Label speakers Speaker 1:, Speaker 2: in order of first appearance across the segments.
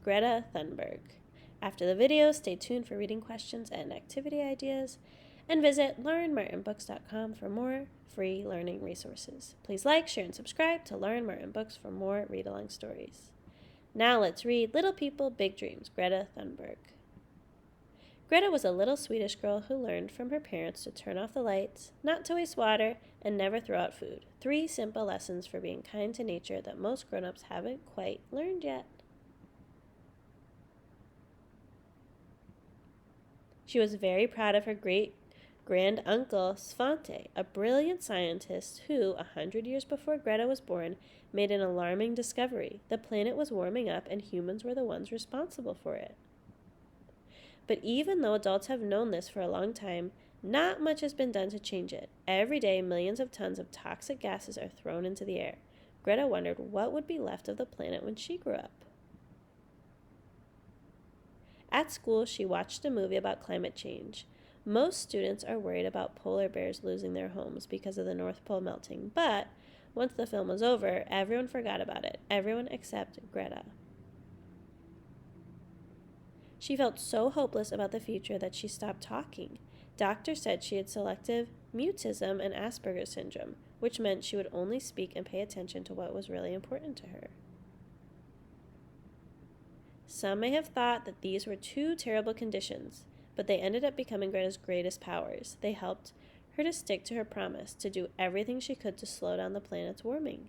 Speaker 1: Greta Thunberg. After the video, stay tuned for reading questions and activity ideas, and visit laurenmartinbooks.com for more free learning resources. Please like, share, and subscribe to Lauren Martin Books for more read-along stories. Now let's read Little People, Big Dreams, Greta Thunberg. Greta was a little Swedish girl who learned from her parents to turn off the lights, not to waste water, and never throw out food. 3 simple lessons for being kind to nature that most grown-ups haven't quite learned yet. She was very proud of her great-grand uncle Svante, a brilliant scientist who, 100 years before Greta was born, made an alarming discovery. The planet was warming up and humans were the ones responsible for it. But even though adults have known this for a long time, not much has been done to change it. Every day, millions of tons of toxic gases are thrown into the air. Greta wondered what would be left of the planet when she grew up. At school, she watched a movie about climate change. Most students are worried about polar bears losing their homes because of the North Pole melting, but once the film was over, everyone forgot about it. Everyone except Greta. She felt so hopeless about the future that she stopped talking. Doctors said she had selective mutism and Asperger's syndrome, which meant she would only speak and pay attention to what was really important to her. Some may have thought that these were 2 terrible conditions, but they ended up becoming Greta's greatest powers. They helped her to stick to her promise to do everything she could to slow down the planet's warming.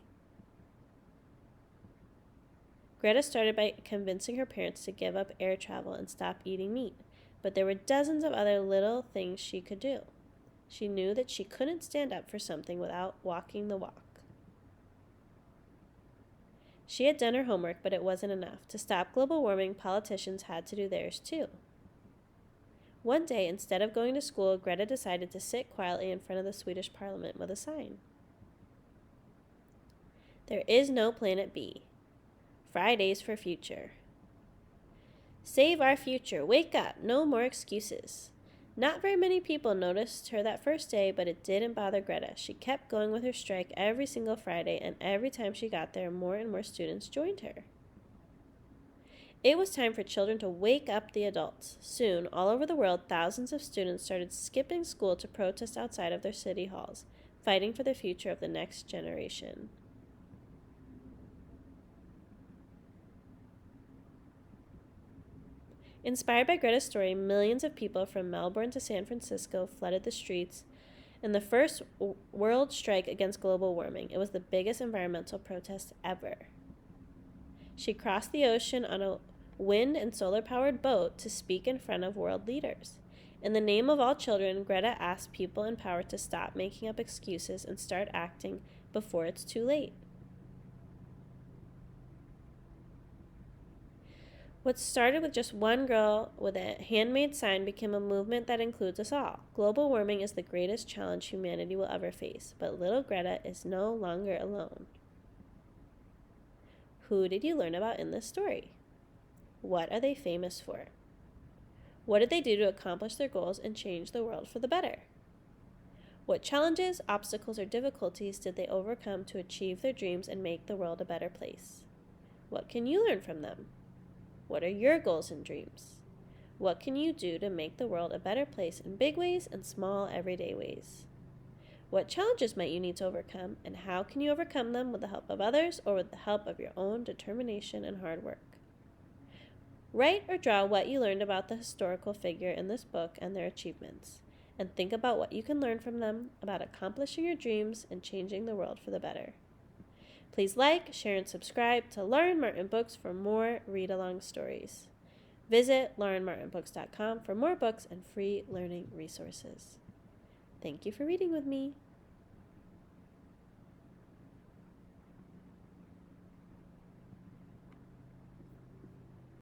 Speaker 1: Greta started by convincing her parents to give up air travel and stop eating meat, but there were dozens of other little things she could do. She knew that she couldn't stand up for something without walking the walk. She had done her homework, but it wasn't enough. To stop global warming, politicians had to do theirs too. One day, instead of going to school, Greta decided to sit quietly in front of the Swedish Parliament with a sign. There is no planet B. Fridays for future. Save our future. Wake up. No more excuses. Not very many people noticed her that first day, but it didn't bother Greta. She kept going with her strike every single Friday, and every time she got there, more and more students joined her. It was time for children to wake up the adults. Soon, all over the world, thousands of students started skipping school to protest outside of their city halls, fighting for the future of the next generation. Inspired by Greta's story, millions of people from Melbourne to San Francisco flooded the streets in the first world strike against global warming. It was the biggest environmental protest ever. She crossed the ocean on a wind and solar-powered boat to speak in front of world leaders. In the name of all children, Greta asked people in power to stop making up excuses and start acting before it's too late. What started with just one girl with a handmade sign became a movement that includes us all. Global warming is the greatest challenge humanity will ever face, but little Greta is no longer alone. Who did you learn about in this story? What are they famous for? What did they do to accomplish their goals and change the world for the better? What challenges, obstacles, or difficulties did they overcome to achieve their dreams and make the world a better place? What can you learn from them? What are your goals and dreams? What can you do to make the world a better place in big ways and small, everyday ways? What challenges might you need to overcome, and how can you overcome them with the help of others or with the help of your own determination and hard work? Write or draw what you learned about the historical figure in this book and their achievements, and think about what you can learn from them about accomplishing your dreams and changing the world for the better. Please like, share, and subscribe to Lauren Martin Books for more read-along stories. Visit laurenmartinbooks.com for more books and free learning resources. Thank you for reading with me.